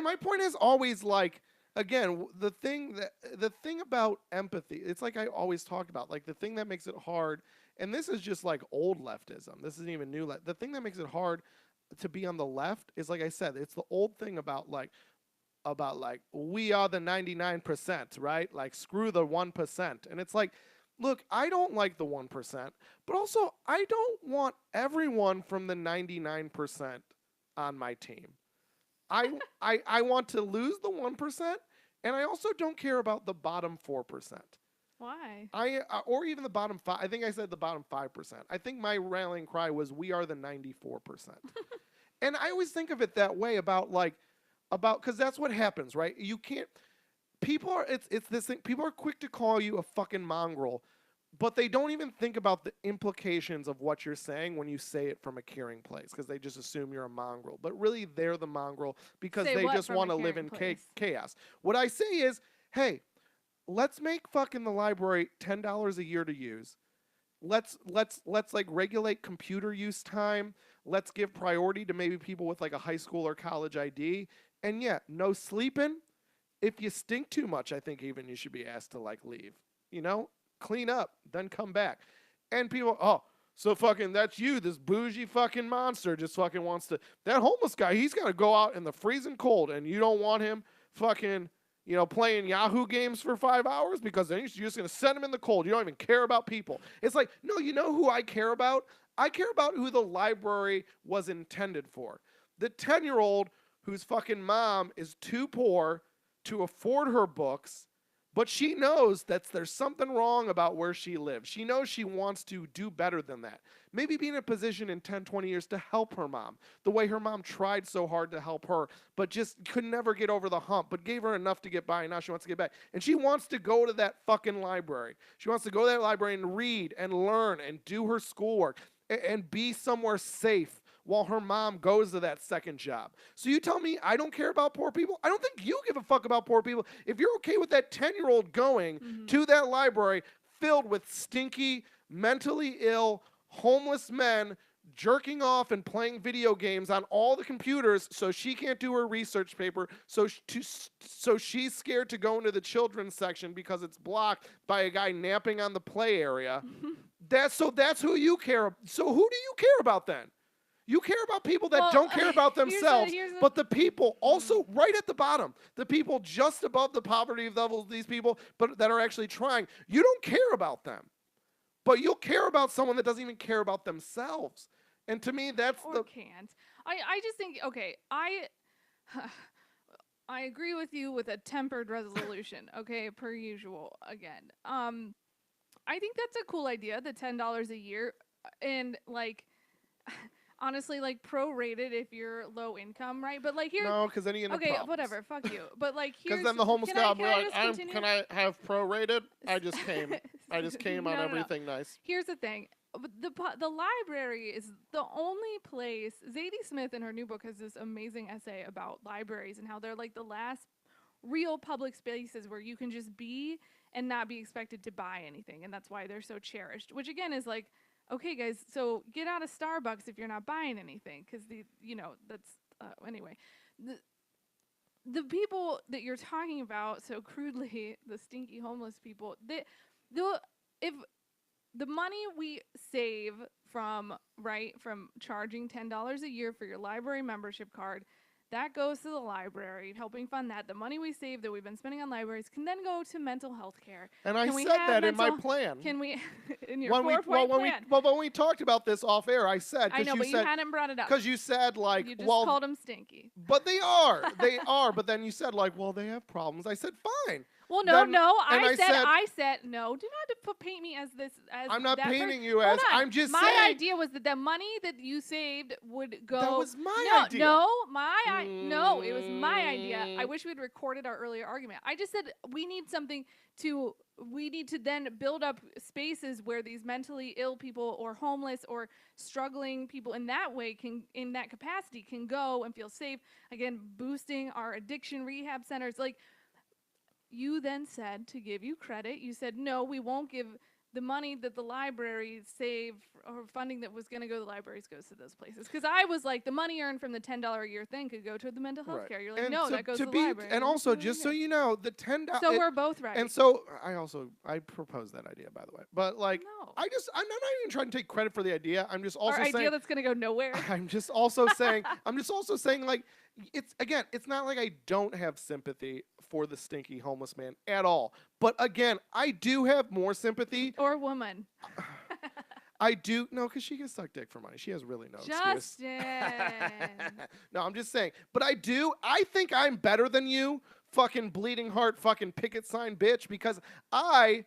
And my point is always like, again, the thing about empathy, it's like I always talk about, like the thing that makes it hard, and this is just like old leftism. This isn't even new. The thing that makes it hard to be on the left is, like I said, it's the old thing about like we are the 99%, right? Like screw the 1%. And it's like, look, I don't like the 1%, but also I don't want everyone from the 99% on my team. I want to lose the 1%, and I also don't care about the bottom 4%. Why? Or even the bottom 5. I think I said the bottom 5%. I think my rallying cry was we are the 94%. And I always think of it that way about cuz that's what happens, right? You can't people are it's this thing, people are quick to call you a fucking mongrel, but they don't even think about the implications of what you're saying when you say it from a caring place, because they just assume you're a mongrel. But really, they're the mongrel because Say they what just from want a to live caring in place? chaos. What I say is, hey, let's make fucking the library $10 a year to use. Let's like regulate computer use time. Let's give priority to maybe people with like a high school or college ID. And yeah, no sleeping. If you stink too much, I think even you should be asked to like leave. You know, clean up, then come back. And people, oh, so fucking that's you, this bougie fucking monster just fucking wants to, that homeless guy, he's got to go out in the freezing cold and you don't want him fucking, playing Yahoo games for 5 hours because then you're just going to send him in the cold. You don't even care about people. It's like, no, you know who I care about? I care about who the library was intended for. The 10-year-old whose fucking mom is too poor to afford her books, but she knows that there's something wrong about where she lives. She knows she wants to do better than that. Maybe be in a position in 10, 20 years to help her mom, the way her mom tried so hard to help her, but just could never get over the hump, but gave her enough to get by, and now she wants to get back. And she wants to go to that fucking library. She wants to go to that library and read and learn and do her schoolwork and be somewhere safe while her mom goes to that second job. So you tell me I don't care about poor people? I don't think you give a fuck about poor people. If you're okay with that 10-year-old going to that library filled with stinky, mentally ill, homeless men jerking off and playing video games on all the computers so she can't do her research paper, so she's scared to go into the children's section because it's blocked by a guy napping on the play area. That's who you care. So who do you care about then? You care about people that don't care about themselves, but the people also right at the bottom, the people just above the poverty level of these people, but that are actually trying, you don't care about them. But you'll care about someone that doesn't even care about themselves. And to me, that's can't. I just think, okay, I agree with you with a tempered resolution, okay, per usual again. I think that's a cool idea, the $10 a year, and like honestly, like prorated if you're low income, right? But like here, no, because then you get into okay, problems. whatever, fuck you. But like here's, because then the homeless guy will be like, continue? can I have prorated? I just came on everything nice. Here's the thing. The library is the only place. Zadie Smith in her new book has this amazing essay about libraries and how they're like the last real public spaces where you can just be and not be expected to buy anything, and that's why they're so cherished. Which again is like, okay, guys, so get out of Starbucks if you're not buying anything, because that's anyway. The people that you're talking about so crudely, the stinky homeless people, if the money we save from charging $10 a year for your library membership card, that goes to the library, helping fund that. The money we save that we've been spending on libraries can then go to mental health care. And I said that in my plan. Can we, in your four-point plan? When we talked about this off air, I said, I know, but you hadn't brought it up. Because you said, like, you just called them stinky. But they are. But then you said, like, well, they have problems. I said, fine. Well, no. I said, no. Do not paint me as this. I'm not painting you as. I'm just saying. My idea was that the money that you saved would go. That was my idea. No, it was my idea. I wish we'd recorded our earlier argument. I just said we need to then build up spaces where these mentally ill people or homeless or struggling people in that way in that capacity can go and feel safe. Again, boosting our addiction rehab centers. Like, you then said, to give you credit, you said, no, we won't give the money that the libraries save or funding that was going to go to the libraries goes to those places. Because I was like, the money earned from the $10 a year thing could go to the mental health Right. care. You're like, And no, to, that goes to to the be, library. and I'm also like, just so okay. you know, the $10. So we're both right. And so I proposed that idea, by the way. But like, No. I'm not even trying to take credit for the idea. I'm just also Our saying idea that's going to go nowhere. I'm just also saying like it's not like I don't have sympathy for the stinky homeless man at all. But again, I do have more sympathy. Or woman. I do no, because she gets suck dick for money. She has really no excuse. Justin. No, I'm just saying. But I think I'm better than you, fucking bleeding heart, fucking picket sign bitch, because I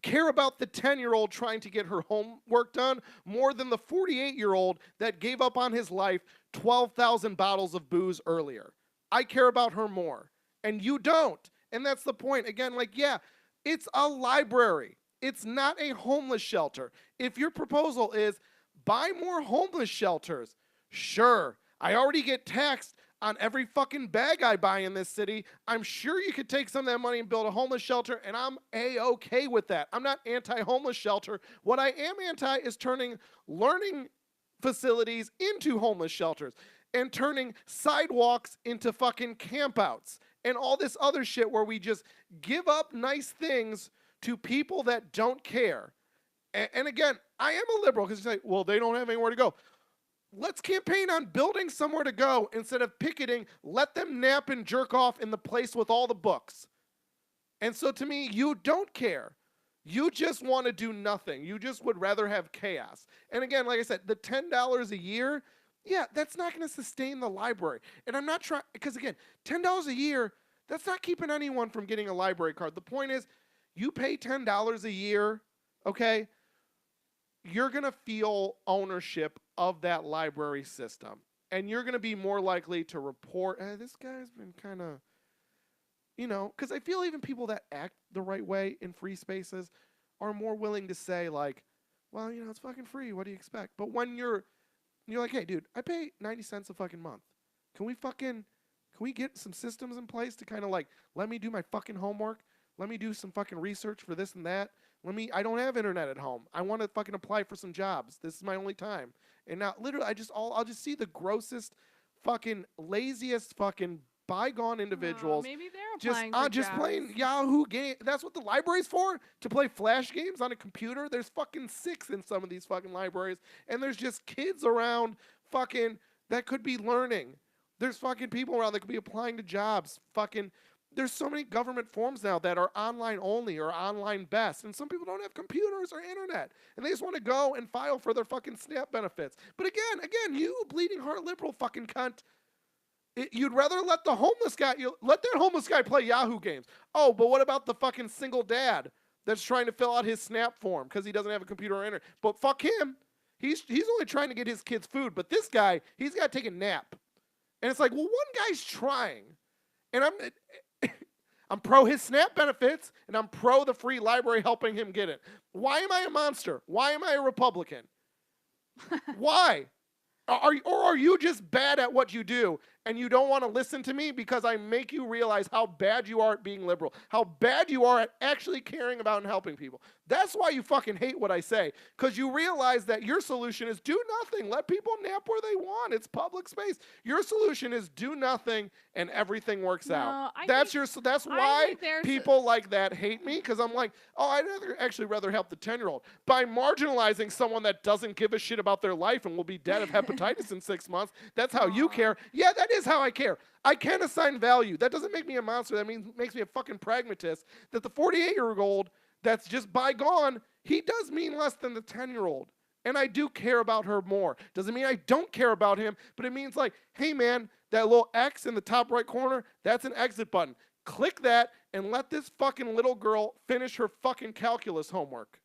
care about the 10-year-old trying to get her homework done more than the 48-year-old that gave up on his life 12,000 bottles of booze earlier. I care about her more. And you don't. And that's the point. Again, like, yeah, it's a library. It's not a homeless shelter. If your proposal is buy more homeless shelters, sure. I already get taxed on every fucking bag I buy in this city. I'm sure you could take some of that money and build a homeless shelter, and I'm A-okay with that. I'm not anti-homeless shelter. What I am anti is turning learning facilities into homeless shelters and turning sidewalks into fucking campouts and all this other shit where we just give up nice things to people that don't care. And again, I am a liberal because you say, well, they don't have anywhere to go. Let's campaign on building somewhere to go instead of picketing. Let them nap and jerk off in the place with all the books. And so to me, you don't care. You just want to do nothing. You just would rather have chaos. And again, like I said, the $10 a year, yeah, that's not going to sustain the library. And I'm not trying, because again, $10 a year, that's not keeping anyone from getting a library card. The point is, you pay $10 a year, okay? You're going to feel ownership of that library system. And you're going to be more likely to report, this guy's been kind of, because I feel even people that act the right way in free spaces are more willing to say like, well, it's fucking free. What do you expect? But when you're like, hey, dude, I pay 90 cents a fucking month. Can we get some systems in place to kind of like, let me do my fucking homework? Let me do some fucking research for this and that. I don't have internet at home. I want to fucking apply for some jobs. This is my only time. And now literally I'll just see the grossest fucking laziest fucking bygone individuals. Maybe they're applying for just jobs. playing Yahoo game. That's what the library's for? To play flash games on a computer? There's fucking 6 in some of these fucking libraries. And there's just kids around fucking that could be learning. There's fucking people around that could be applying to jobs. There's so many government forms now that are online only or online best. And some people don't have computers or internet. And they just want to go and file for their fucking SNAP benefits. But again, you bleeding heart liberal fucking cunt, you'd rather let the homeless guy, let that homeless guy play Yahoo games. Oh, but what about the fucking single dad that's trying to fill out his SNAP form because he doesn't have a computer or internet? But fuck him. He's only trying to get his kids food. But this guy, he's got to take a nap. And it's like, well, one guy's trying. And I'm pro his SNAP benefits, and I'm pro the free library helping him get it. Why am I a monster? Why am I a Republican? Why? Are you just bad at what you do, and you don't want to listen to me because I make you realize how bad you are at being liberal, how bad you are at actually caring about and helping people? That's why you fucking hate what I say, because you realize that your solution is do nothing. Let people nap where they want. It's public space. Your solution is do nothing, and everything works out. That's why people like that hate me, because I'm like, oh, I'd actually rather help the 10-year-old by marginalizing someone that doesn't give a shit about their life and will be dead of hepatitis in 6 months. That's how you care. Yeah, that is how I care. I can assign value. That doesn't make me a monster. That makes me a fucking pragmatist. That the 48-year-old that's just bygone, he does mean less than the 10-year-old. And I do care about her more. Doesn't mean I don't care about him, but it means like, hey man, that little X in the top right corner, that's an exit button. Click that and let this fucking little girl finish her fucking calculus homework.